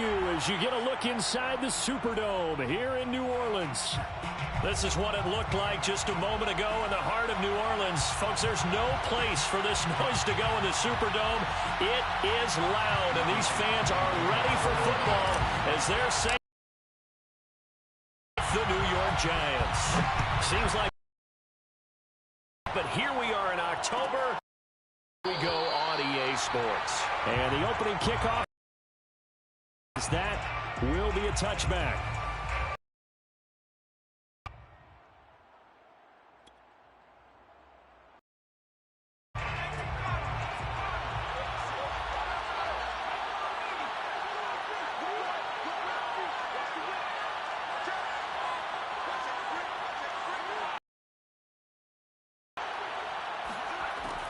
you as you get a look inside the Superdome here in New Orleans. This is what it looked like just a moment ago in the heart of New Orleans. Folks, there's no place for this noise to go in the Superdome. It is loud, and these fans are ready for football as they're saying the New York Giants. Seems like, but here we are in October. We go on EA Sports. And the opening kickoff is that will be a touchback.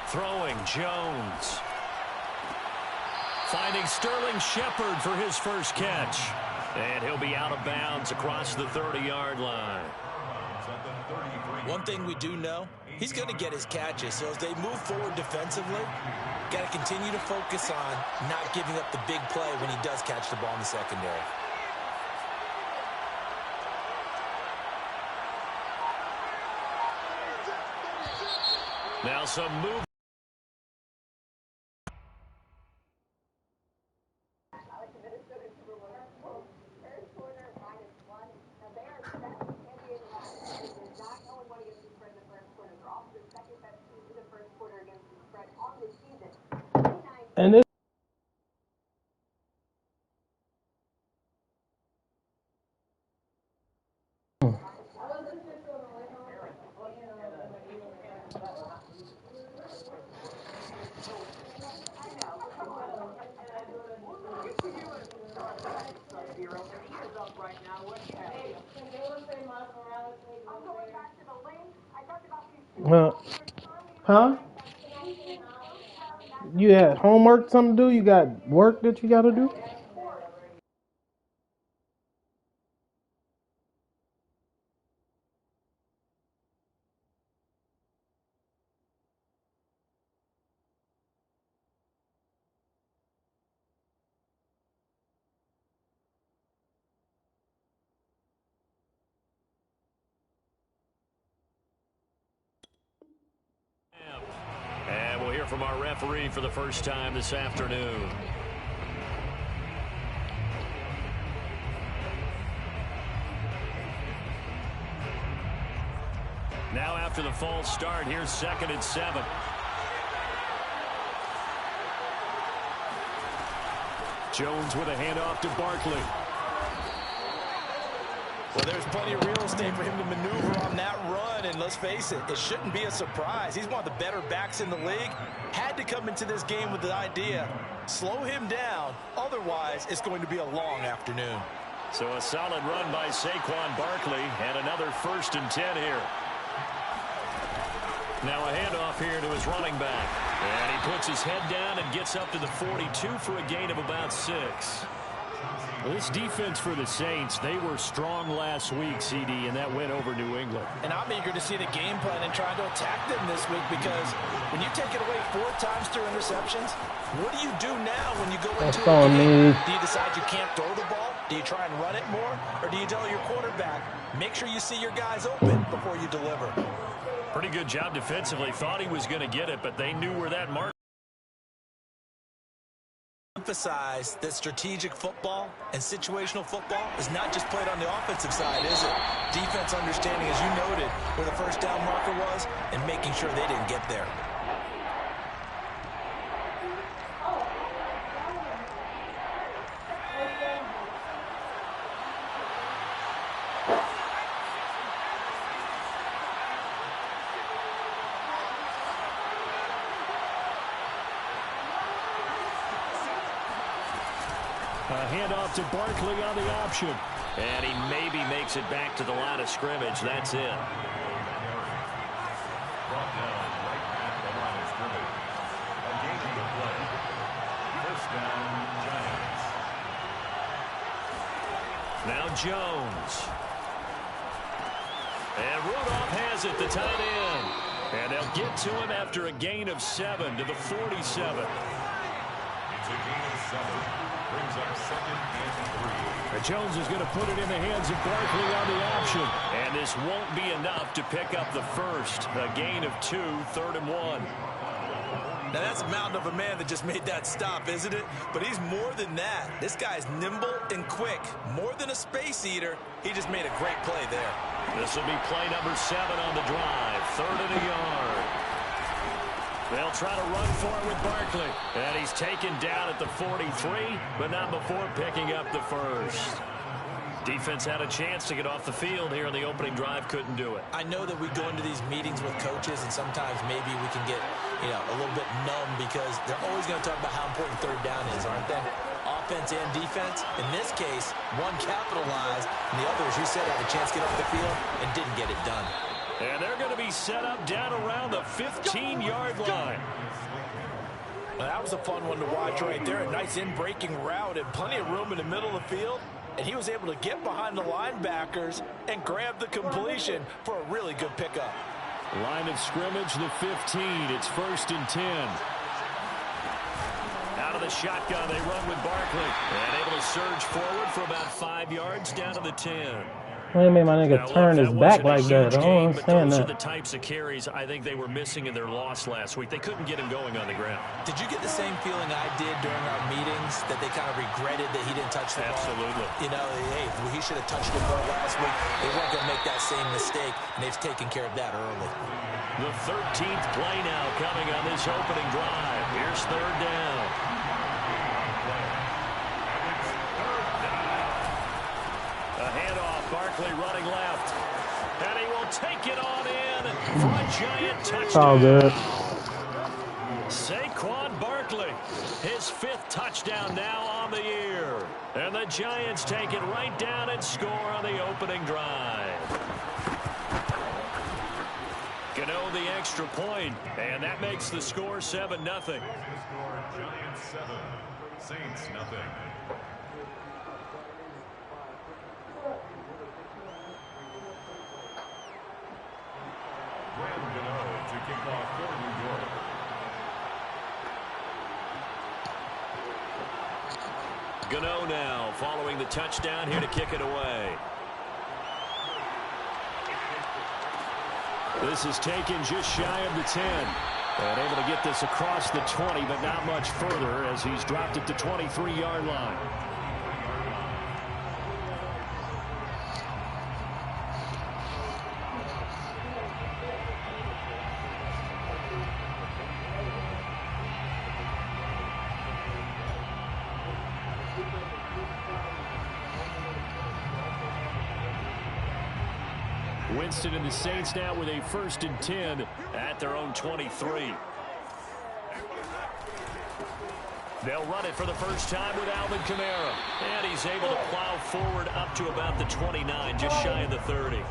Throwing Jones. Finding Sterling Shepard for his first catch. And he'll be out of bounds across the 30-yard line. One thing we do know, he's going to get his catches. So as they move forward defensively, got to continue to focus on not giving up the big play when he does catch the ball in the secondary. Now some move. And this huh? You had homework, something to do? You got work that you got to do? And we'll hear from our referee for the first time this afternoon. Now after the false start, here's 2nd and 7. Jones with a handoff to Barkley. Well, there's plenty of real estate for him to maneuver on that run, and let's face it, it shouldn't be a surprise. He's one of the better backs in the league. Had to come into this game with the idea, slow him down, otherwise it's going to be a long afternoon. So a solid run by Saquon Barkley, and another 1st and 10 here. Now a handoff here to his running back. And he puts his head down and gets up to the 42 for a gain of about 6. This defense for the Saints, they were strong last week, CD, and that went over New England. And I'm eager to see the game plan and trying to attack them this week, because when you take it away 4 times through interceptions, what do you do now when you go into a game? Do you decide you can't throw the ball? Do you try and run it more? Or do you tell your quarterback, make sure you see your guys open before you deliver? Pretty good job defensively. Thought he was going to get it, but they knew where that mark. Emphasize that strategic football and situational football is not just played on the offensive side, is it? Defense understanding, as you noted, where the first down marker was and making sure they didn't get there. A handoff to Barkley on the option. And he maybe makes it back to the line of scrimmage. That's it. Now Jones. And Rudolph has it, the tight end. And they'll get to him after a gain of 7 to the 47. It's a gain of 7. Brings up 2nd and Jones is going to put it in the hands of Barkley on the option. And this won't be enough to pick up the first. A gain of 2, 3rd and 1. Now, that's a mountain of a man that just made that stop, isn't it? But he's more than that. This guy's nimble and quick. More than a space eater, he just made a great play there. This will be play number 7 on the drive. 3rd and a yard. They'll try to run for it with Barkley. And he's taken down at the 43, but not before picking up the first. Defense had a chance to get off the field here in the opening drive, couldn't do it. I know that we go into these meetings with coaches, and sometimes maybe we can get, a little bit numb because they're always going to talk about how important 3rd down is, aren't they? Offense and defense. In this case, one capitalized, and the other, as you said, had a chance to get off the field and didn't get it done. And they're going to be set up down around the 15-yard line. Well, that was a fun one to watch right there. A nice in-breaking route and plenty of room in the middle of the field. And he was able to get behind the linebackers and grab the completion for a really good pickup. Line of scrimmage, the 15. It's 1st and 10. Out of the shotgun, they run with Barkley. And able to surge forward for about 5 yards down to the 10. Why made my nigga turn his back like that? I don't understand those that. are the types of carries I think they were missing in their loss last week. They couldn't get him going on the ground. Did you get the same feeling I did during our meetings that they kind of regretted that he didn't touch the ball? Absolutely. Hey, he should have touched the ball last week. They weren't going to make that same mistake, and they've taken care of that early. The 13th play now coming on this opening drive. Here's 3rd down. A handoff, Barkley running left. And he will take it on in for a giant touchdown. All good. Saquon Barkley, his 5th touchdown now on the year. And the Giants take it right down and score on the opening drive. Gano the extra point, and that makes the score 7-0. Giants 7, Saints nothing. To kick off for New York. Gano now following the touchdown here to kick it away. This is taken just shy of the 10. And able to get this across the 20, but not much further as he's dropped it to 23-yard line. Winston and the Saints now with a 1st and 10 at their own 23. They'll run it for the first time with Alvin Kamara. And he's able to plow forward up to about the 29, just shy of the 30.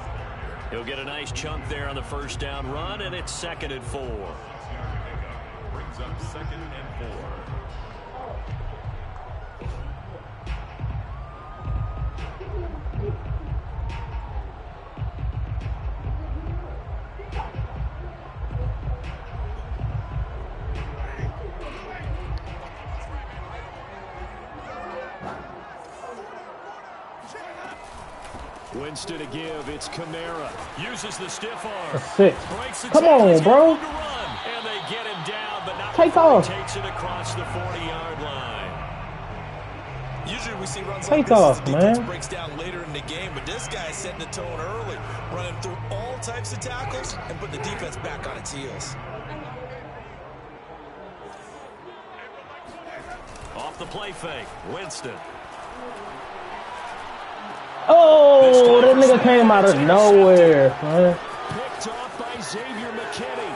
He'll get a nice chunk there on the 1st down run, and it's 2nd and 4. Brings up 2nd and 4. Winston to give. It's Kamara. Uses the stiff arm. That's 6. Come on, bro. And they get him down, but not Take off. Takes it across the 40-yard line. Usually we see runs Take like this off, as the defense man. breaks down later in the game, but this guy's setting the tone early, running through all types of tackles and putting the defense back on its heels. Off the play fake, Winston. Oh, that nigga came out of nowhere, man. Picked off by Xavier McKinney.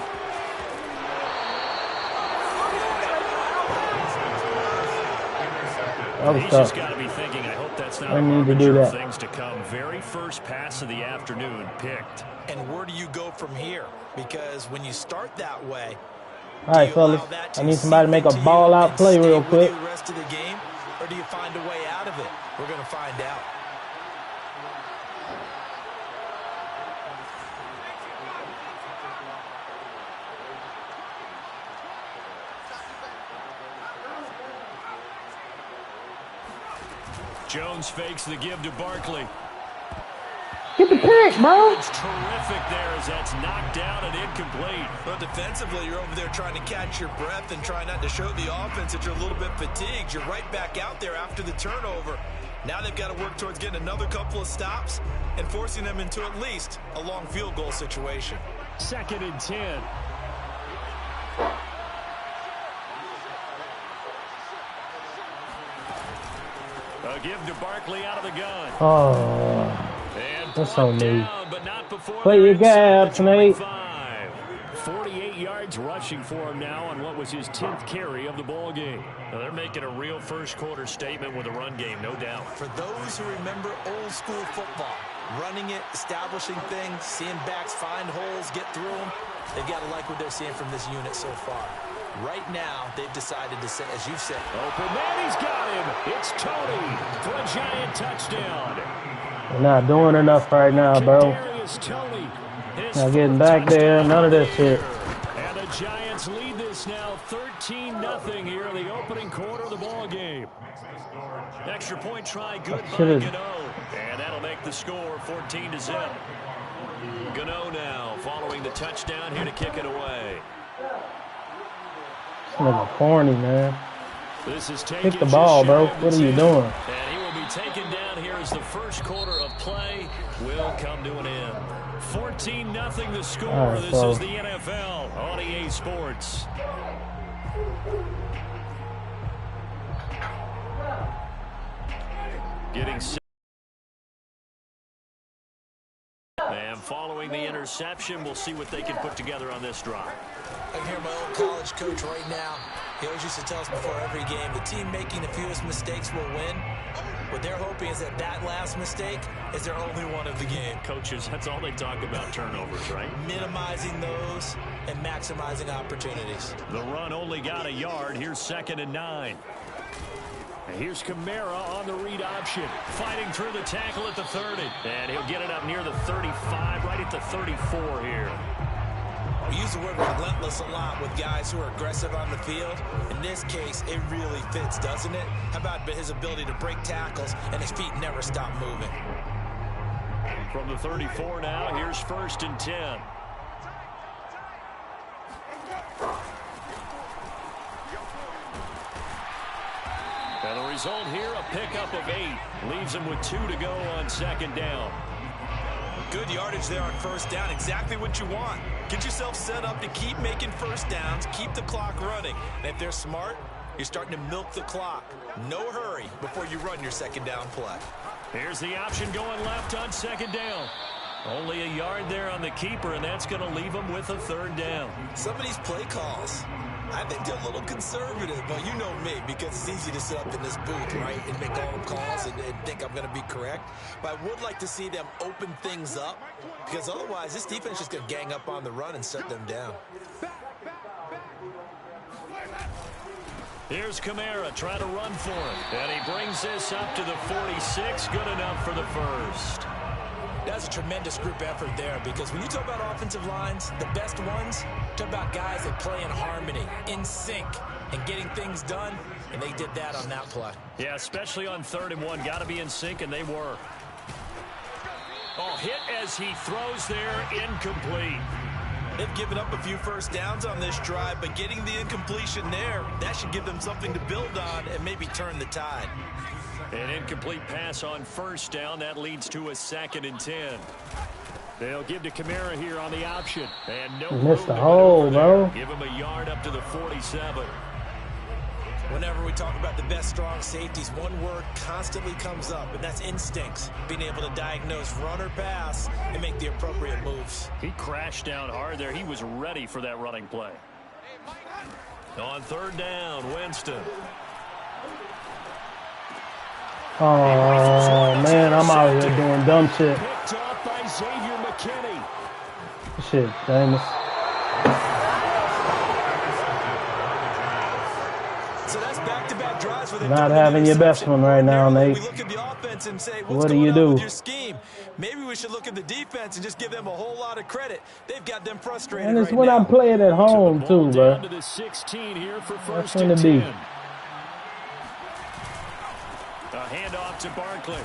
He's just got to be thinking, I hope that's not a harbinger of things to come. Very first pass of the afternoon picked. And where do you go from here? Because when you start that way, all right, fellas, I need somebody to make a ball-out play real quick. The rest of the game, or do you find a way out of it? We're going to find out. Jones fakes the give to Barkley. Get the pick, bro. It's terrific there as that's knocked down and incomplete. Well, defensively, you're over there trying to catch your breath and try not to show the offense that you're a little bit fatigued. You're right back out there after the turnover. Now they've got to work towards getting another couple of stops and forcing them into at least a long field goal situation. 2nd and 10. A give to Barkley out of the gun. Oh. That's so neat. Play your gaps, Nate. 48 yards rushing for him now on what was his 10th carry of the ball game. Now they're making a real first quarter statement with a run game, no doubt. For those who remember old school football, running it, establishing things, seeing backs find holes, get through them, they've got to like what they're seeing from this unit so far. Right now, they've decided to say, as you've said. Open man, he's got him. It's Tony for a giant touchdown. We're not doing enough right now, bro. Not getting back there. None of this shit. And the Giants lead this now 13-0 here in the opening quarter of the ball game. Extra point try, good by Gano. And that'll make the score 14-0. Gano now following the touchdown here to kick it away. This nigga corny, man. This is Kick the ball, bro. What are you doing? And he will be taken down here as the first quarter of play will come to an end. 14-0 the score. Right, this is the NFL on EA Sports. Getting set. And following the interception, we'll see what they can put together on this drive. I can hear my old college coach right now. He always used to tell us before every game, the team making the fewest mistakes will win. What they're hoping is that that last mistake is their only one of the game. Coaches, that's all they talk about, turnovers, right? Minimizing those and maximizing opportunities. The run only got a yard. Here's 2nd and 9. And here's Kamara on the read option. Fighting through the tackle at the 30. And he'll get it up near the 35, right at the 34 here. We use the word relentless a lot with guys who are aggressive on the field. In this case, it really fits, doesn't it? How about his ability to break tackles and his feet never stop moving? From the 34 now, here's 1st and 10. And the result here, a pickup of 8. Leaves him with 2 to go on 2nd down. Good yardage there on 1st down. Exactly what you want. Get yourself set up to keep making 1st downs, keep the clock running. And if they're smart, you're starting to milk the clock. No hurry before you run your 2nd down play. Here's the option going left on 2nd down. Only a yard there on the keeper, and that's going to leave him with a 3rd down. Some of these play calls, I think they're a little conservative, but you know me, because it's easy to sit up in this booth, right, and make all the calls and think I'm going to be correct. But I would like to see them open things up, because otherwise this defense is just going to gang up on the run and shut them down. Here's Kamara trying to run for him. And he brings this up to the 46. Good enough for the 1st. That's a tremendous group effort there, because when you talk about offensive lines, the best ones, talk about guys that play in harmony, in sync, and getting things done, and they did that on that play. Yeah, especially on 3rd and 1. Got to be in sync, and they were. Oh, hit as he throws there, incomplete. They've given up a few 1st downs on this drive, but getting the incompletion there, that should give them something to build on and maybe turn the tide. An incomplete pass on 1st down. That leads to a 2nd and 10. They'll give to Kamara here on the option. And no missed the hole, bro. Give him a yard up to the 47. Whenever we talk about the best strong safeties, one word constantly comes up, and that's instincts. Being able to diagnose run or pass and make the appropriate moves. He crashed down hard there. He was ready for that running play. On 3rd down, Winston. Oh, man, I'm out here doing dumb shit. Picked up by Xavier McKinney. Shit, James. So that's back-to-back drives where Not having your best one right now, Nate. We look at the offense and say, what do you do with your scheme? Maybe we should look at the defense and just give them a whole lot of credit. They've got them frustrated. And it's right when now. I'm playing at home, too, bro. To the 16 here for That's 1st and gonna be. 10. A handoff to Barkley.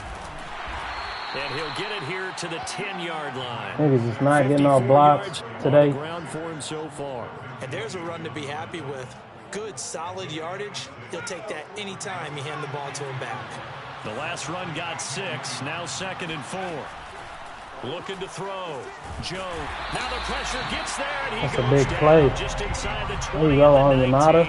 And he'll get it here to the 10-yard line. Niggas just not getting off blocks today. Ground for him so far. And there's a run to be happy with. Good, solid yardage. He'll take that anytime you hand the ball to him back. The last run got 6. Now 2nd and 4. Looking to throw. Joe. Now the pressure gets there. And he That's goes a big down play. Just inside the 20. There you go, on Yamada.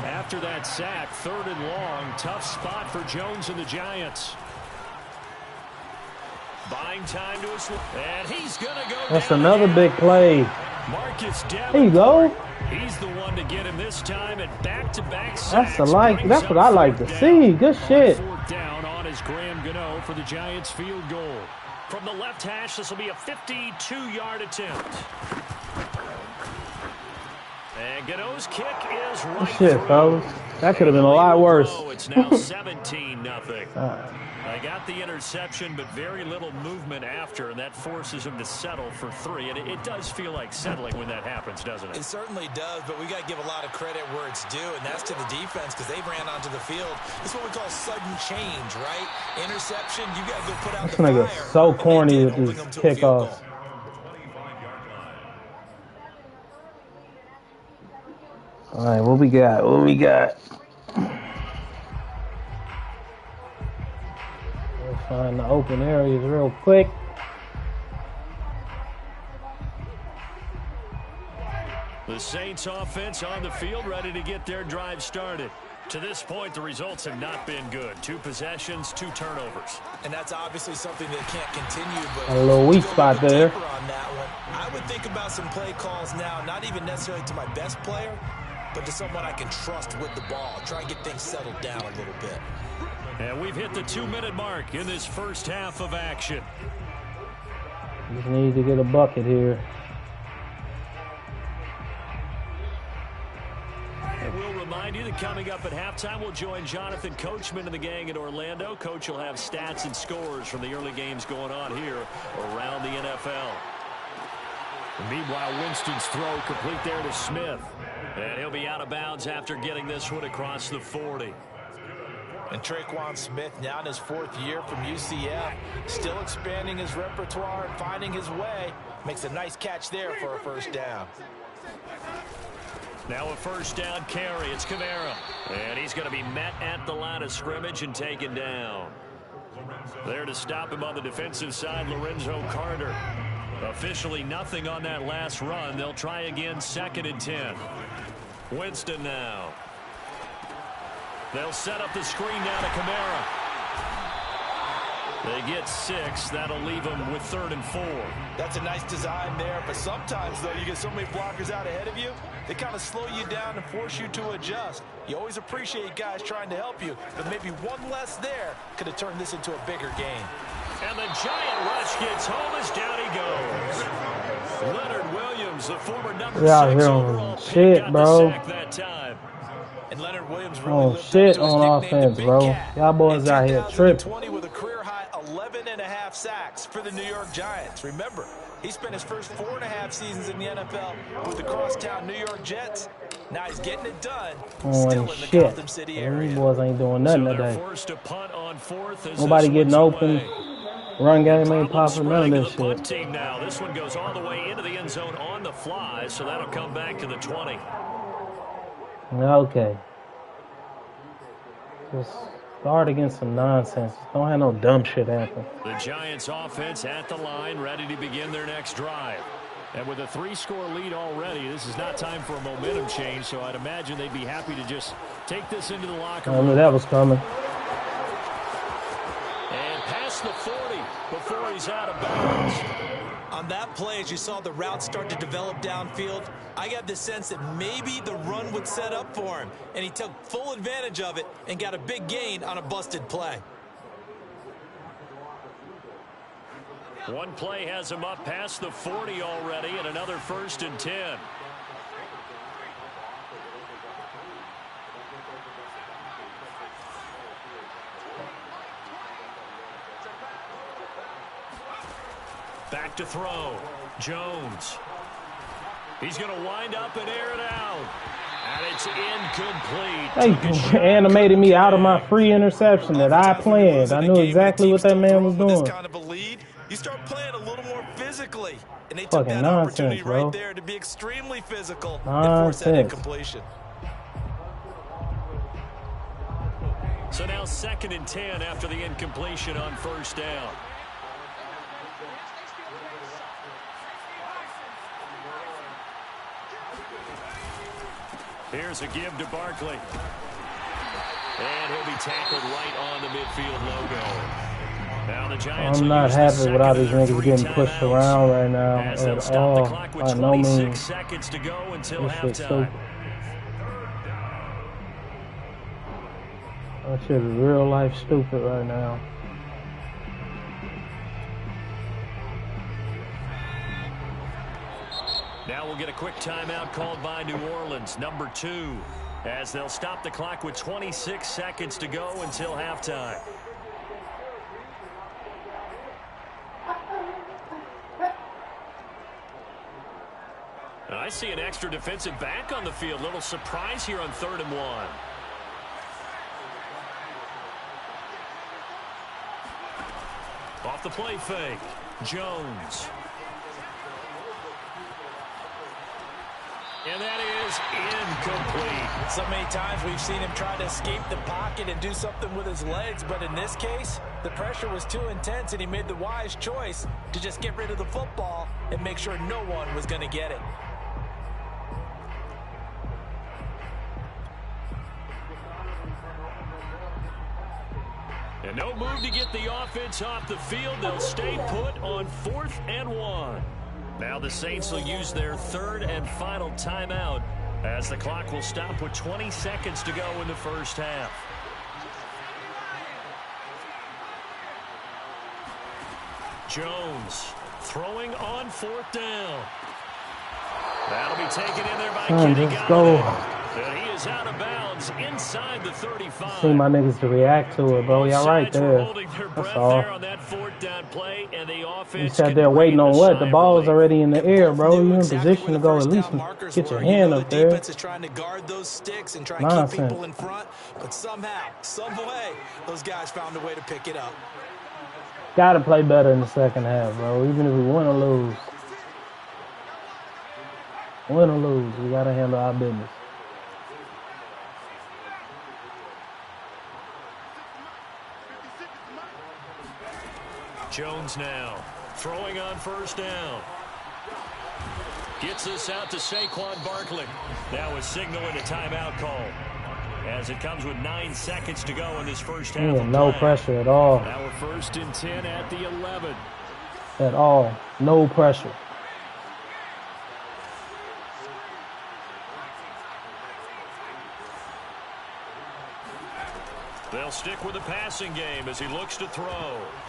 After that sack, 3rd and long. Tough spot for Jones and the Giants. Buying time to his, and he's going to go. That's another big play. Marcus Davenport. There you go. He's the one to get him this time at back-to-back sacks. That's what I like to see. Good shit. 4th down on his Graham Gano for the Giants field goal. From the left hash, this will be a 52-yard attempt. And Gano's kick is right. Good shit, fellas. That could have been a lot worse. It's now 17-0. They got the interception, but very little movement after, and that forces him to settle for 3. And it does feel like settling when that happens, doesn't it? It certainly does, but we got to give a lot of credit where it's due, and that's to the defense because they ran onto the field. It's what we call sudden change, right? Interception, you got to go put out the fire. This nigga so corny with these kickoffs. All right, what we got? What we got? We'll find the open areas real quick. The Saints offense on the field, ready to get their drive started. To this point, the results have not been good. 2 possessions, 2 turnovers. And that's obviously something that can't continue. But a little weak spot there. On that one, I would think about some play calls now, not even necessarily to my best player, but to someone I can trust with the ball. Try and get things settled down a little bit. And we've hit the 2-minute mark in this first half of action. Just need to get a bucket here. And we'll remind you that coming up at halftime, we'll join Jonathan Coachman and the gang in Orlando. Coach will have stats and scores from the early games going on here around the NFL. And meanwhile, Winston's throw complete there to Smith. And he'll be out of bounds after getting this one across the 40. And Traquan Smith, now in his 4th year from UCF, still expanding his repertoire and finding his way. Makes a nice catch there for a first down. Now a first down carry. It's Kamara. And he's going to be met at the line of scrimmage and taken down. There to stop him on the defensive side, Lorenzo Carter. Officially nothing on that last run. They'll try again, 2nd and 10. Winston now. They'll set up the screen down to Kamara. They get 6. That'll leave them with 3rd and 4. That's a nice design there, but sometimes, though, you get so many blockers out ahead of you, they kind of slow you down and force you to adjust. You always appreciate guys trying to help you, but maybe one less there could have turned this into a bigger game. And the giant rush gets home as down he goes. Leonard Williams, the former number 6 overall pick, got the sack that time. And Leonard Williams really lived shit up to his on nickname, offense, the Big bro. Cat. Y'all boys out here tripping. With a career-high 11.5 sacks for the New York Giants. Remember, he spent his first 4.5 seasons in the NFL with the crosstown New York Jets. Now he's getting it done. Still in the Gotham City area. These boys ain't doing nothing today. Forced to punt on 4th. Nobody getting open. Run game ain't popping, none of this shit. Team now. This one goes all the way into the end zone on the fly, so that'll come back to the 20. Okay. Just guard against some nonsense. Don't have no dumb shit happen. The Giants offense at the line, ready to begin their next drive. And with a 3-score lead already, this is not time for a momentum change, so I'd imagine they'd be happy to just take this into the locker room. I knew that was coming. And past the 40 before he's out of bounds. On that play, as you saw the route start to develop downfield, I got the sense that maybe the run would set up for him, and he took full advantage of it and got a big gain on a busted play. One play has him up past the 40 already, and another 1st and 10. Back to throw. Jones. He's going to wind up and air it out. And it's incomplete. They animated me out of my free interception that I planned. I knew exactly what that man was doing. This kind of a lead, you start playing a little more physically. And they took Fucking that nonsense, opportunity bro. right there to be extremely physical and Nonsense. force that incompletion. So now 2nd and 10 after the incompletion on 1st down. Here's a give to Barkley. And he'll be tackled right on the midfield logo. Now the Giants I'm not happy with how these niggas getting pushed around right now at all. By no means. Seconds to go until This shit's halftime. stupid. That shit is real life stupid right now. Now we'll get a quick timeout called by New Orleans, number 2, as they'll stop the clock with 26 seconds to go until halftime. I see an extra defensive back on the field. Little surprise here on 3rd and 1. Off the play fake, Jones. And that is incomplete. So many times we've seen him try to escape the pocket and do something with his legs, but in this case, the pressure was too intense and he made the wise choice to just get rid of the football and make sure no one was going to get it. And no move to get the offense off the field. They'll stay put on 4th and 1. Now the Saints will use their 3rd and final timeout as the clock will stop with 20 seconds to go in the first half. Jones throwing on 4th down. That'll be taken in there by Kenny Galladay. And he is out of bounds inside the 35. See my niggas to react to it, bro. Y'all right there. That's all. On that 4th down play, and the offense You sat there waiting on what? The ball's already in the air, bro. You in position to go at least get your hand up there. Defense is trying to guard those sticks and try to keep people in front, but somehow, some way, those guys found a way to pick it up. Gotta play better in the second half, bro. Even if we win or lose. Win or lose, we gotta handle our business. Jones now throwing on 1st down. Gets this out to Saquon Barkley. That was signaling a timeout call as it comes with 9 seconds to go in this first half. No pressure at all. Now we're 1st and 10 at the 11. At all. No pressure. They'll stick with the passing game as he looks to throw.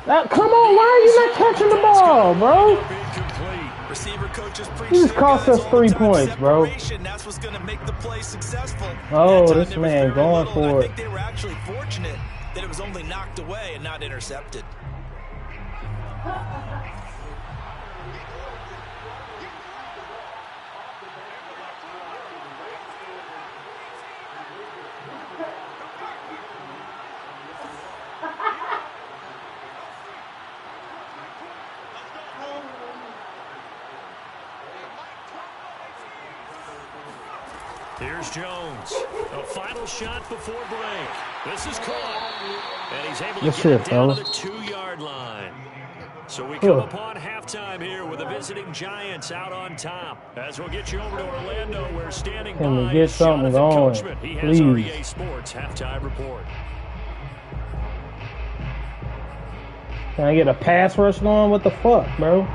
Come on, why are you not catching the ball, bro? Receiver coaches preach you just cost us 3 points, bro. That's what's going to make the play successful. Oh, this man going for it. I think they were actually fortunate that it was only knocked away and not intercepted. Here's Jones. A final shot before break. This is caught. And he's able to get it down to the 2-yard line. So we come upon halftime here with the visiting Giants out on top. As we'll get you over to Orlando, where standing by. Can we get something going? He has our Please. EA Sports halftime report. Can I get a pass rush going? What the fuck, bro?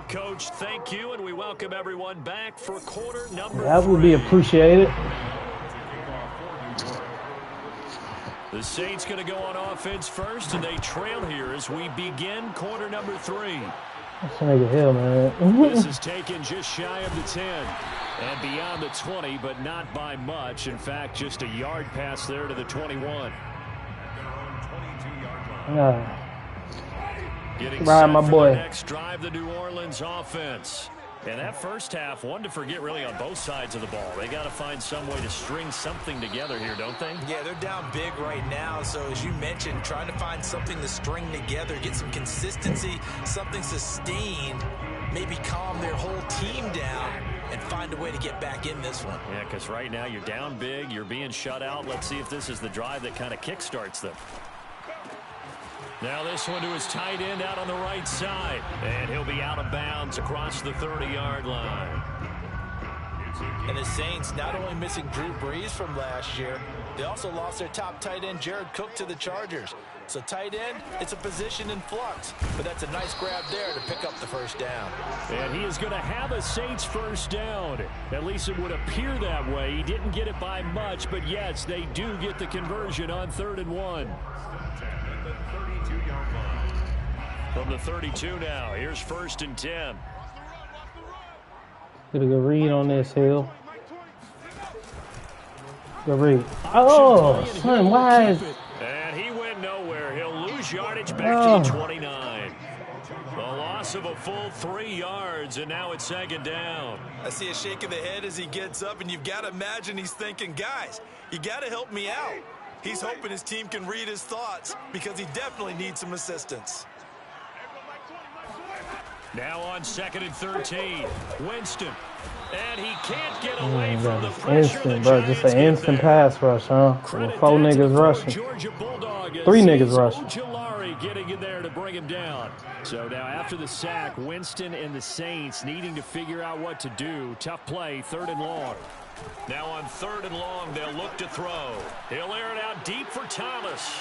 Coach, thank you, and we welcome everyone back for quarter number 3. That would be appreciated. The Saints going to go on offense first, and they trail here as we begin quarter number 3. This nigga here, man. This is taken just shy of the 10 and beyond the 20, but not by much. In fact, just a yard pass there to the 21. Right, my boy. Next drive, the New Orleans offense. And that first half, one to forget really on both sides of the ball. They got to find some way to string something together here, don't they? Yeah, they're down big right now. So as you mentioned, trying to find something to string together, get some consistency, something sustained, maybe calm their whole team down and find a way to get back in this one. Yeah, because right now you're down big, you're being shut out. Let's see if this is the drive that kind of kickstarts them. Now this one to his tight end out on the right side. And he'll be out of bounds across the 30-yard line. And the Saints not only missing Drew Brees from last year, they also lost their top tight end, Jared Cook, to the Chargers. So tight end, it's a position in flux. But that's a nice grab there to pick up the first down. And he is going to have a Saints first down. At least it would appear that way. He didn't get it by much, but yes, they do get the conversion on 3rd and 1. From the 32 now, here's 1st and 10. Get a good read on this, Hill. Good read. Oh, son, why is... And he went nowhere. He'll lose yardage back to 29. A loss of a full 3 yards, and now it's 2nd down. I see a shake of the head as he gets up, and you've got to imagine he's thinking, guys, you got to help me out. He's hoping his team can read his thoughts because he definitely needs some assistance. Now on 2nd and 13, Winston. And he can't get away from the pressure. Instant, bro. Just an instant pass rush, huh? With 4 niggas rushing. 3 niggas rushing. Ojulari getting in there to bring him down. So now after the sack, Winston and the Saints needing to figure out what to do. Tough play, 3rd and long. Now on 3rd and long, they'll look to throw. He'll air it out deep for Thomas.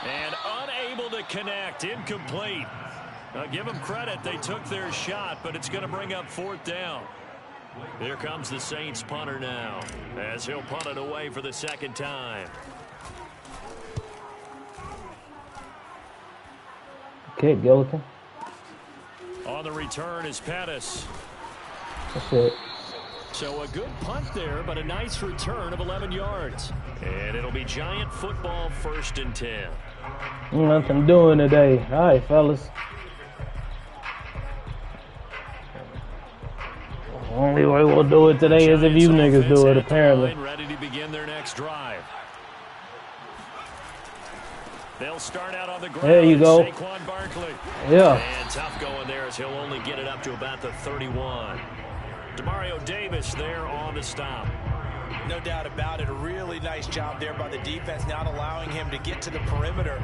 And unable to connect, incomplete. Give them credit, they took their shot, but it's going to bring up 4th down. Here comes the Saints punter now, as he'll punt it away for the 2nd time. Okay, Gillikin. On the return is Pettis. That's it. So a good punt there, but a nice return of 11 yards. And it'll be Giant football, 1st and 10. Nothing doing today. All right, fellas. Only way we'll do it today is if you niggas do it, apparently. Ready to begin their next drive. They'll start out on the ground. There you go. Saquon Barkley. Yeah. And tough going there as he'll only get it up to about the 31. Demario Davis there on the stop. No doubt about it. A really nice job there by the defense, not allowing him to get to the perimeter.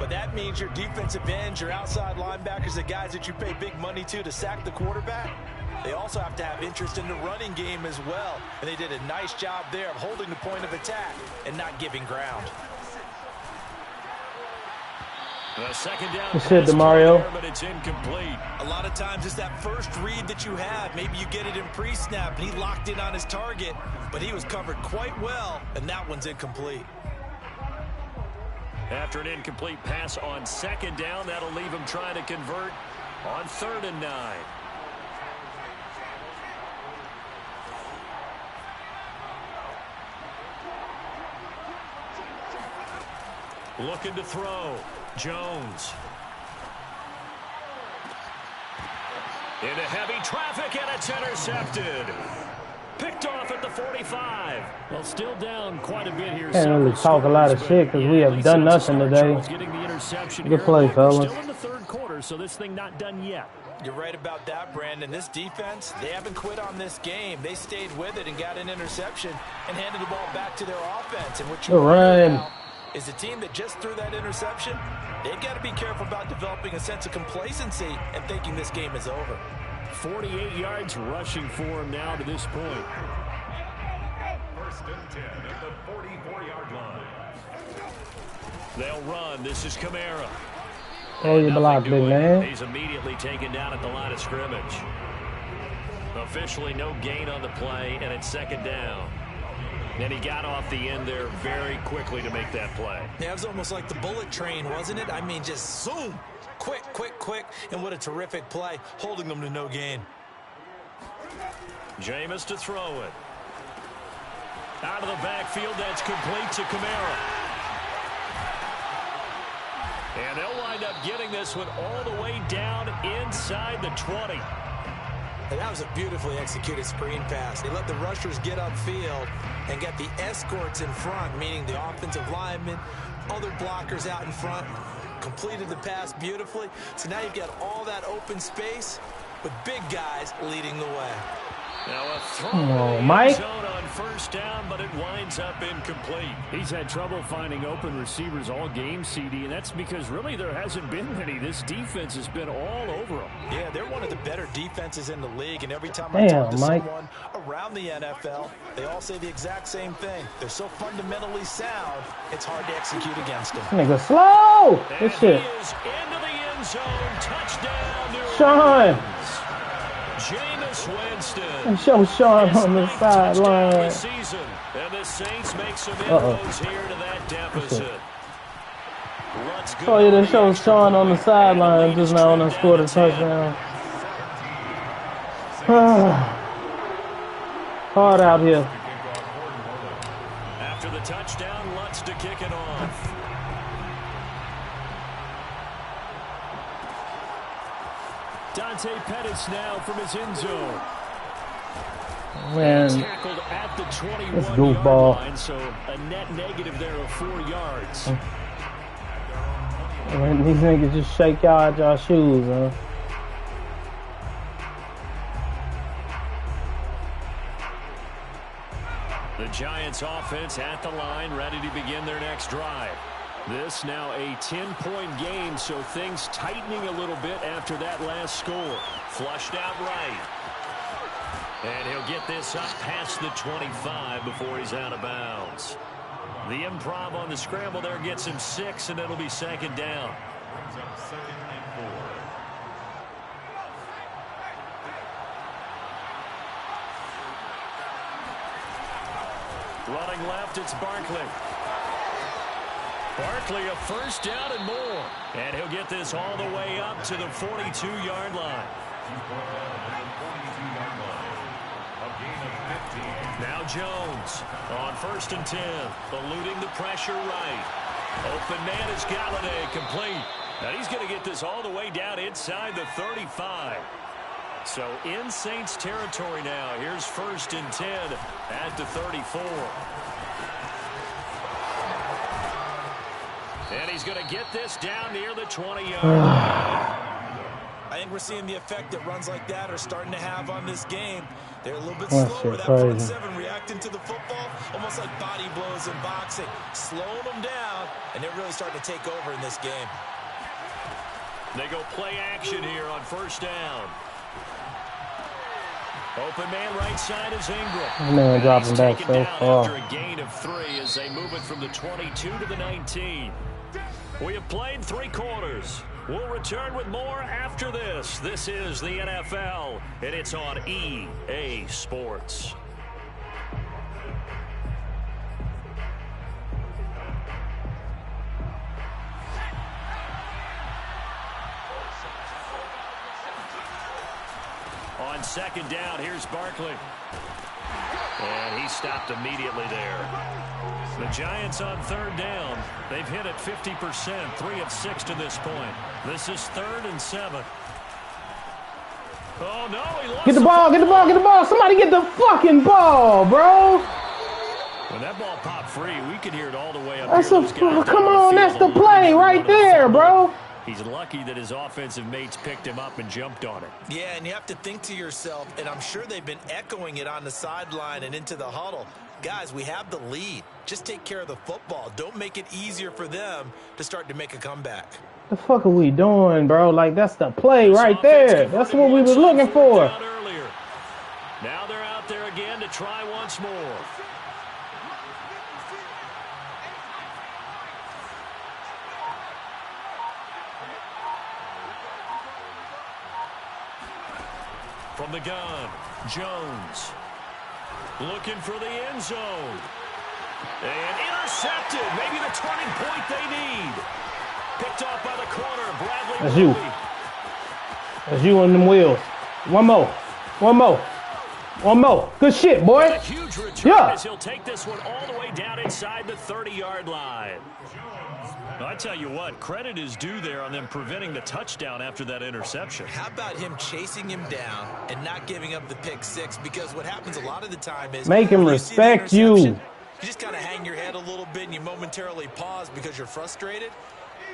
But that means your defensive ends, your outside linebackers, the guys that you pay big money to sack the quarterback, they also have to have interest in the running game as well. And they did a nice job there of holding the point of attack and not giving ground. The 2nd down. That's it, Demario. But it's incomplete. A lot of times it's that first read that you have. Maybe you get it in pre-snap and he locked in on his target, but he was covered quite well, and that one's incomplete. After an incomplete pass on 2nd down, that'll leave him trying to convert on 3rd and 9. Looking to throw. Jones. Into heavy traffic, and it's intercepted. Picked off at the 45. Well, still down quite a bit here. Can't really talk a lot of shit because we have done nothing today. Good play, fellas. Still in the 3rd quarter, so this thing not done yet. You're right about that, Brandon. This defense, they haven't quit on this game. They stayed with it and got an interception and handed the ball back to their offense. And what you're run is the team that just threw that interception, they've got to be careful about developing a sense of complacency and thinking this game is over. 48 yards rushing for him now to this point. 1st and 10 at the 44-yard line. They'll run. This is Kamara. Oh, you blocked it, man. He's immediately taken down at the line of scrimmage. Officially no gain on the play, and it's 2nd down. And he got off the end there very quickly to make that play. Yeah, it was almost like the bullet train, wasn't it? I mean, just zoom. Quick, quick, quick. And what a terrific play, holding them to no gain. Jameis to throw it. Out of the backfield, that's complete to Kamara. And they'll wind up getting this one all the way down inside the 20. That was a beautifully executed screen pass. They let the rushers get upfield and get the escorts in front, meaning the offensive linemen, other blockers out in front, completed the pass beautifully. So now you've got all that open space with big guys leading the way. Now a throw in the zone on first down, but it winds up incomplete. He's had trouble finding open receivers all game, CD, and that's because really there hasn't been many. This defense has been all over them. Yeah, they're one of the better defenses in the league, and every time I talk to someone around the NFL, they all say the exact same thing. They're so fundamentally sound, it's hard to execute against them. Nigga slow! This shit. He is into the end zone. Touchdown, New Sean! Jameis Winston. And show Sean on the sideline. And the Saints make some inroads here to that deficit. Oh yeah, they show Sean on the sideline just now and scored a touchdown. Hard out here. After the touchdown, Lutz to kick it off. Dante Pettis now from his end zone. Man, tackled at the 21 goofball. Line, so a net negative there of 4 yards. Man, these niggas just shake y'all out y'all shoes, huh? The Giants offense at the line, ready to begin their next drive. This now a 10-point game, so things tightening a little bit after that last score. Flushed out right. And he'll get this up past the 25 before he's out of bounds. The improv on the scramble there gets him 6, and it'll be second down. Brings up 2nd and 4. Running left, it's Barkley. Barkley a first down and more. And he'll get this all the way up to the 42-yard line. Now Jones on 1st and 10, eluding the pressure right. Open man is Galladay, complete. And he's going to get this all the way down inside the 35. So in Saints territory now. Here's 1st and 10 at the 34. And he's going to get this down near the 20-yard line. I think we're seeing the effect that runs like that are starting to have on this game. They're a little bit slower. That front seven reacting to the football, almost like body blows in boxing, slowing them down, and they're really starting to take over in this game. They go play action here on 1st down. Open man right side is Ingram. Man, dropping back so far. After a gain of 3 as they move it from the 22 to the 19. We have played 3 quarters. We'll return with more after this. This is the NFL, and it's on EA Sports. On 2nd down, here's Barkley. And he stopped immediately there. The Giants on 3rd down. They've hit it 50%, 3 of 6 to this point. This is 3rd and 7. Oh, no, he lost Get the ball, get the ball, get the ball. Somebody get the fucking ball, bro. When that ball popped free, we could hear it all the way up That's here. Come on, that's the play right there, bro. He's lucky that his offensive mates picked him up and jumped on it. Yeah, and you have to think to yourself, and I'm sure they've been echoing it on the sideline and into the huddle. Guys, we have the lead. Just take care of the football. Don't make it easier for them to start to make a comeback. The fuck are we doing, bro? Like, that's the play right there. That's what we was looking for. Now they're out there again to try once more. From the gun, Jones looking for the end zone. And intercepted. Maybe the turning point they need. Picked off by the corner, Bradley. That's you. That's you on them wheels. One more. One more. One more. Good shit, boy. And a huge return Yeah. as he'll take this one all the way down inside the 30-yard line. Well, I tell you what, credit is due there on them preventing the touchdown after that interception. How about him chasing him down and not giving up the pick six? Because what happens a lot of the time is make him respect you. You just kind of hang your head a little bit and you momentarily pause because you're frustrated.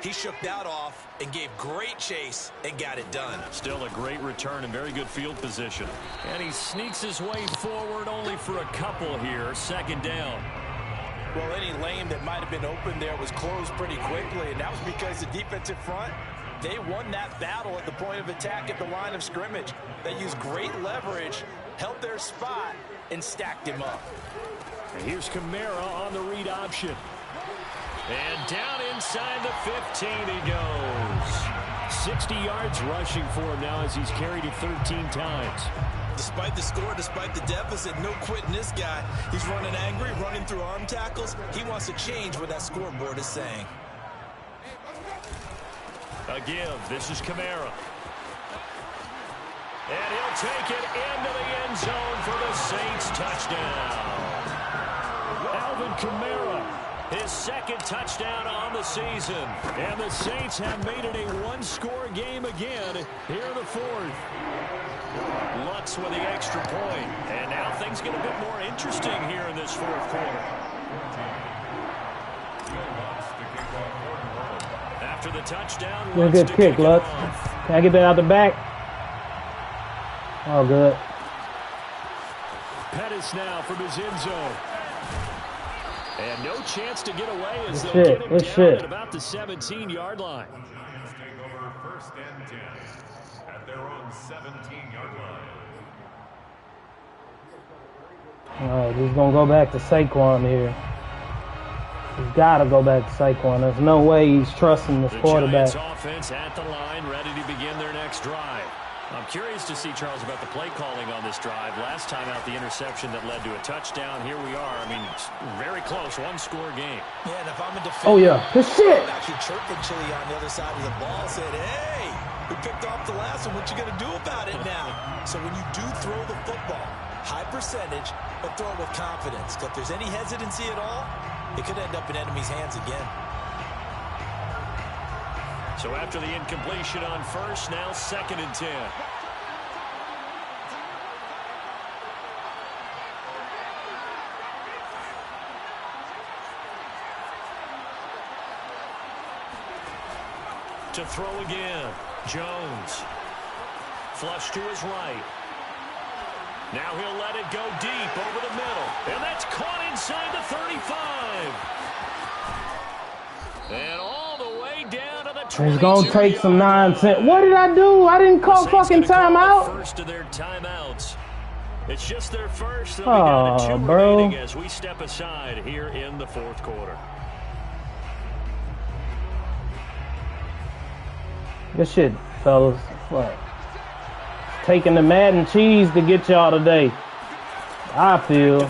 He shook that off and gave great chase and got it done. Still a great return and very good field position. And he sneaks his way forward only for a couple here. Second down. Well, any lane that might have been open there was closed pretty quickly, and that was because the defensive front, they won that battle at the point of attack at the line of scrimmage. They used great leverage, held their spot, and stacked him up. And here's Kamara on the read option. And down inside the 15 he goes. 60 yards rushing for him now as he's carried it 13 times. Despite the score, despite the deficit, no quitting this guy. He's running angry, running through arm tackles. He wants to change what that scoreboard is saying. A give. This is Kamara. And he'll take it into the end zone for the Saints touchdown. Alvin Kamara, his second touchdown on the season. And the Saints have made it a one-score game again here in the fourth. Lutz with the extra point. And now things get a bit more interesting here in this fourth quarter. After the touchdown, good kick, Lutz. Can I get that out the back? Oh, good. Pettis now from his end zone. And no chance to get away as they'll shit, get him down shit. at about the 17-yard line. Take over first and 10 at their own 17-yard line. All right, he's going to go back to Saquon here. He's got to go back to Saquon. There's no way he's trusting this quarterback. Giants offense at the line, ready to begin their next drive. I'm curious to see, Charles, about the play calling on this drive. Last time out, the interception that led to a touchdown. Here we are. I mean, very close, one-score game. Yeah, and if I'm a defender, Oh, yeah. Good shit. I'm actually chirping Chili on the other side of the ball, said, hey, we picked off the last one. What you going to do about it now? So when you do throw the football, high percentage, but throw it with confidence. If there's any hesitancy at all, it could end up in enemy's hands again. So after the incompletion on first, now second and 10. To throw again, Jones. Flush to his right. Now he'll let it go deep over the middle. And that's caught inside the 35. And all the way down to the 22. He's going to take some nonsense. What did I do? I didn't call fucking timeout. First of their timeouts. It's just their first. They'll be down to 2 remaining as we step aside here in the fourth quarter. Good shit, fellas. What? Taking the Madden cheese to get y'all today. I feel.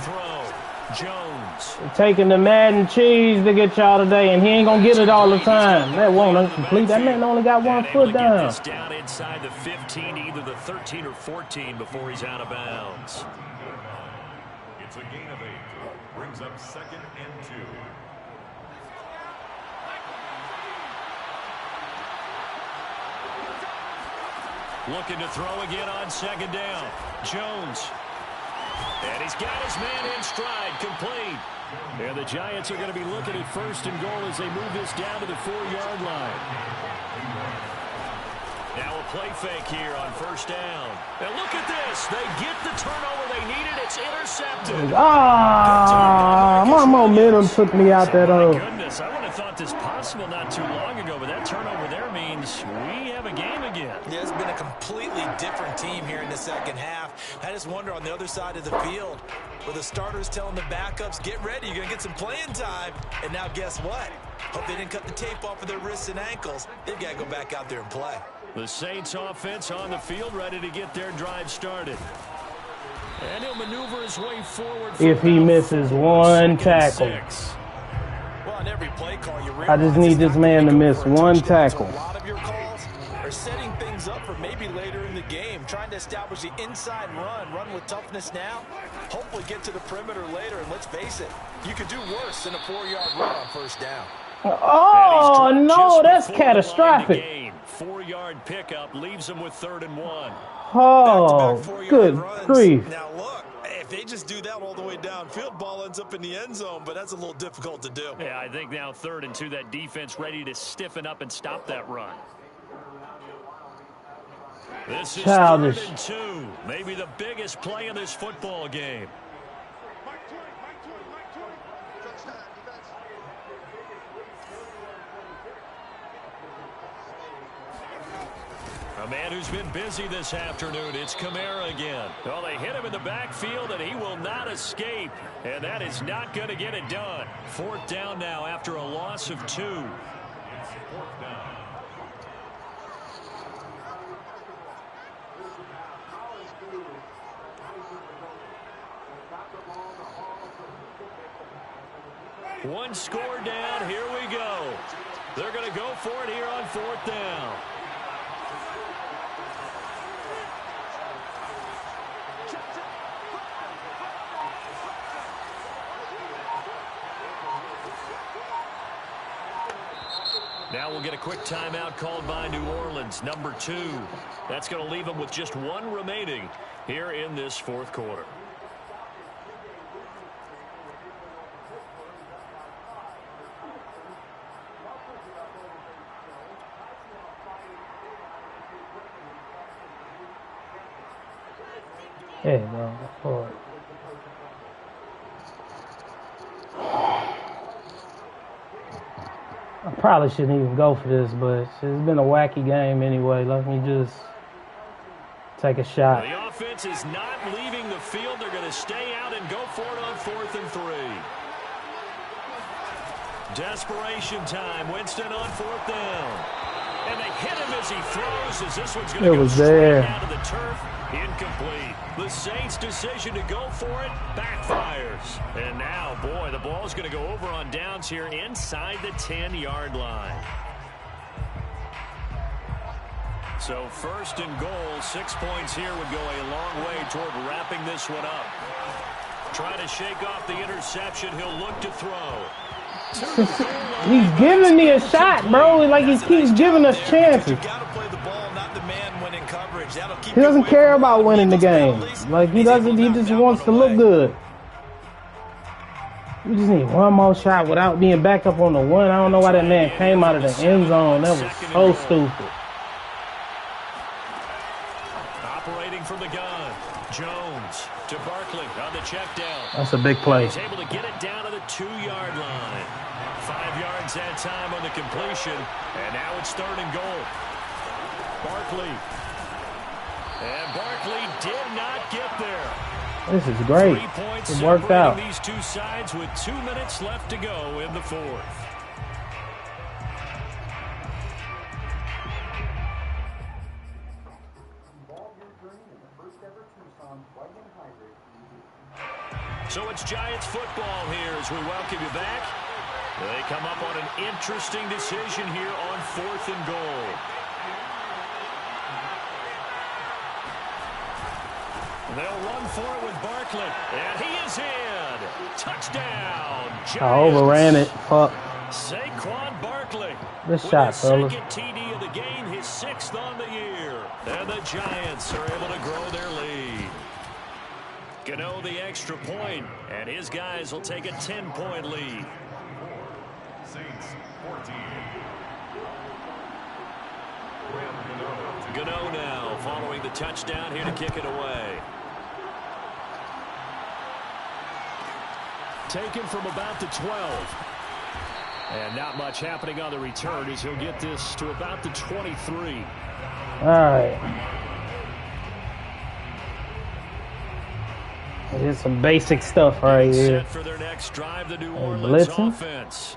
Jones. Taking the Madden cheese to get y'all today, and he ain't gonna get it all the time. That won't complete. That man only got 1 foot down. This down inside the 15, either the 13 or 14 before he's out of bounds. It's a gain of 8. Brings up second and 2. Looking to throw again on second down. Jones. And he's got his man in stride, complete. And the Giants are going to be looking at first and goal as they move this down to the 4-yard line. Now a play fake here on first down. And look at this. They get the turnover they needed. It's intercepted. Ah, my momentum took me out that My goodness, I would have thought this possible not too long ago, but that turnover there means we have a game again. Yeah, it's been a completely different team here in the second half. I just wonder on the other side of the field, where the starters telling the backups, get ready, you're going to get some playing time. And now guess what? Hope they didn't cut the tape off of their wrists and ankles. They've got to go back out there and play. The Saints offense on the field, ready to get their drive started. And he'll maneuver his way forward. If he misses one tackle. Well, on every play call, you I just need this man to miss one tackle. A lot of your calls are setting things up for maybe later in the game, trying to establish the inside run with toughness now, hopefully get to the perimeter later, and let's face it, you could do worse than a 4-yard run on first down. Oh, no, that's catastrophic. 4-yard pickup leaves him with 3rd and 1. Oh, good grief. Now look, if they just do that all the way downfield, ball ends up in the end zone, but that's a little difficult to do. Yeah, I think now 3rd and 2, that defense ready to stiffen up and stop that run. This is Childish. 3rd and 2, maybe the biggest play in this football game. A man who's been busy this afternoon, it's Kamara again. Well, they hit him in the backfield, and he will not escape. And that is not going to get it done. 4th down now after a loss of 2. It's 4th down. One score down. Here we go. They're going to go for it here on 4th down. Now we'll get a quick timeout called by New Orleans, number 2. That's going to leave them with just 1 remaining here in this 4th quarter. Hey, bro, forward. I probably shouldn't even go for this, but it's been a wacky game anyway. Let me just take a shot. The offense is not leaving the field. They're going to stay out and go for it on 4th and 3. Desperation time. Winston on 4th down. And they hit him as he throws, as this one's going to go straight out of the turf. Incomplete. The Saints' decision to go for it backfires. And now, boy, the ball's going to go over on downs here inside the 10-yard line. So 1st and goal, 6 points here would go a long way toward wrapping this one up. Trying to shake off the interception, he'll look to throw. He's giving me a shot, bro. Like he keeps giving us chances. He doesn't care about winning the game. Like he doesn't. He just wants to look good. We just need one more shot without being back up on the 1. I don't know why that man came out of the end zone. That was so stupid. Operating from the gun, Jones to Barkley on the check down. That's a big play. He's able to get it down to the 2-yard line. 5 yards that time on the completion, and now it's 3rd and goal. Barkley. And Barkley did not get there. This is great. 3 points it worked out. These two sides with 2 minutes left to go in the 4th. So it's Giants football here as we welcome you back. They come up on an interesting decision here on 4th and goal. They'll run for it with Barkley. And he is in. Touchdown, Giants. I overran it. Fuck. Saquon Barkley. Good shot, fellas. Second TD of the game, his 6th on the year. And the Giants are able to grow their lead. Gano the extra point, and his guys will take a 10-point lead. Saints 14. Gano now following the touchdown here to kick it away. Taken from about the 12. And not much happening on the return as he'll get this to about the 23. All right. Here's some basic stuff right here. Set for their next drive, the New Orleans offense.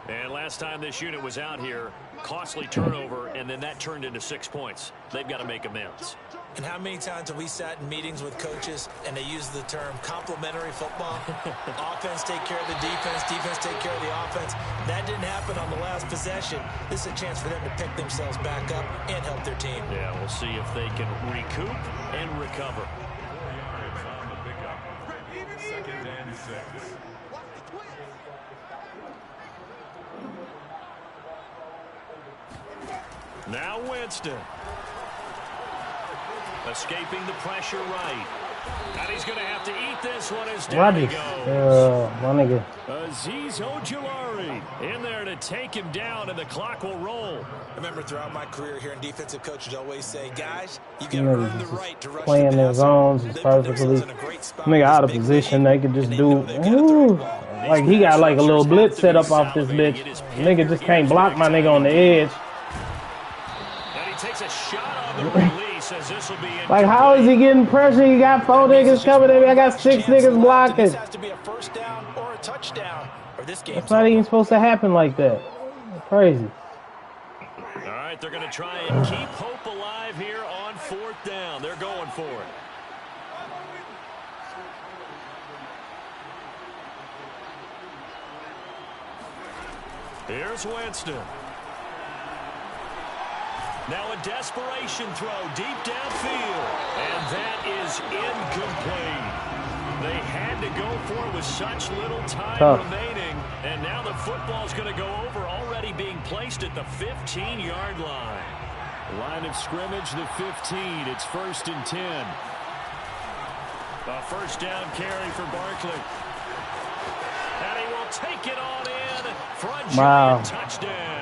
And last time this unit was out here, costly turnover, and then that turned into 6 points. They've got to make amends. And how many times have we sat in meetings with coaches and they use the term complementary football? Offense take care of the defense, defense take care of the offense. That didn't happen on the last possession. This is a chance for them to pick themselves back up and help their team. Yeah, we'll see if they can recoup and recover. 4 yards on the pickup. 2nd and 6. Now Winston. Escaping the pressure right. And he's going to have to eat this one as down he goes. My nigga. Azeez Ojulari in there to take him down, and the clock will roll. I remember throughout my career hearing defensive coaches always say, guys, you got to earn the right to rush playing the their passer. zones is perfectly. Nigga out of position, they could just do. Like he got like a little blitz set up off this bitch. Nigga just can't block my nigga on the edge. And he takes a shot on the release as this will be incomplete. Like how is he getting pressure? You got 4 niggas coming in. I got 6 niggas blocking. This has to be a first down or a touchdown, or this game's It's not even supposed to happen like that. Crazy. All right, they're going to try and keep hope alive here on 4th down. They're going for it. Here's Winston. Now a desperation throw deep downfield. And that is incomplete. They had to go for it with such little time remaining. And now the football's going to go over, already being placed at the 15-yard line. Line of scrimmage, the 15. It's 1st and 10. A first down carry for Barkley. And he will take it on in for a giant touchdown.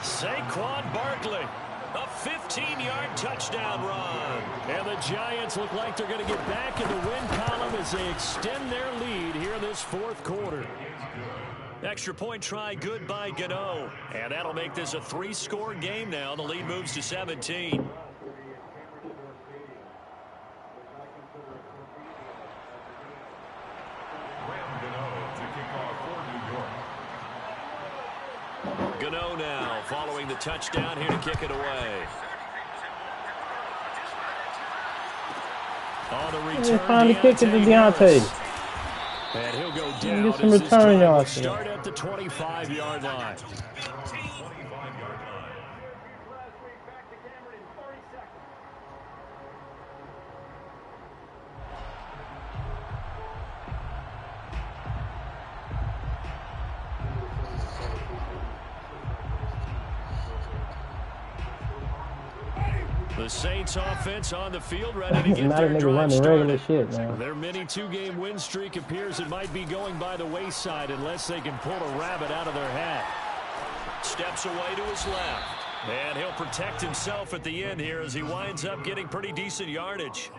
Saquon Barkley, a 15-yard touchdown run. And the Giants look like they're going to get back in the win column as they extend their lead here in this 4th quarter. Extra point try good by Gano. And that'll make this a 3-score game now. The lead moves to 17. Gano now following the touchdown here to kick it away. On the return, finally kick it to Deontay. And he'll go down. Get some return yards. Start at the 25-yard line. The Saints offense on the field ready to get their drive started. Shit, man. Their mini 2-game win streak appears it might be going by the wayside unless they can pull a rabbit out of their hat. Steps away to his left. And he'll protect himself at the end here as he winds up getting pretty decent yardage.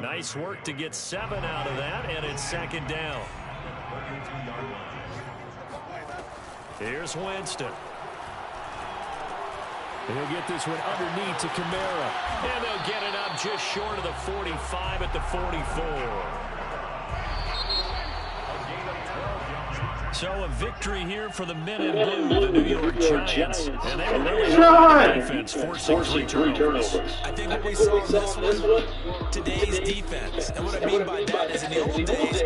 Nice work to get 7 out of that, and it's 2nd down. Here's Winston. He'll get this one underneath to Kamara. And they'll get it up just short of the 45 at the 44. So a victory here for the men in blue, the New York Giants. And they were really good defense, forcing 3 turnovers. I think what we saw in this one, today's defense. And what I mean by that is in the old days,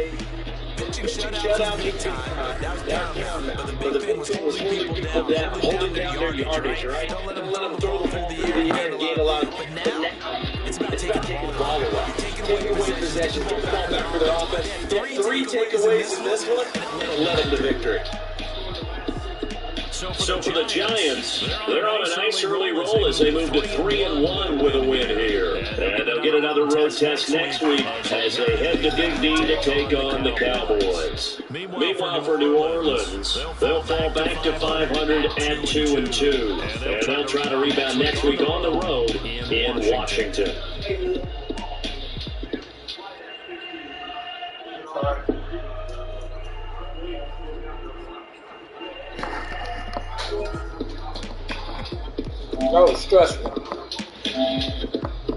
pitching shutouts is big time. That was down. But the big thing was holding people down, holding down their yardage, right? Don't let them throw the ball through the air and gain a lot. But now, it's about taking the ball away. Taking away possession, put the ball back for their offense. Get 3 takeaways in this one, and led them to victory. So for the Giants, they're on a nice early roll as they move to 3-1 with a win here. And they'll get another road test next week as they head to Big D to take on the Cowboys. Meanwhile, for New Orleans, they'll fall back to 500 and 2-2. And they'll try to rebound next week on the road in Washington. That was stressful.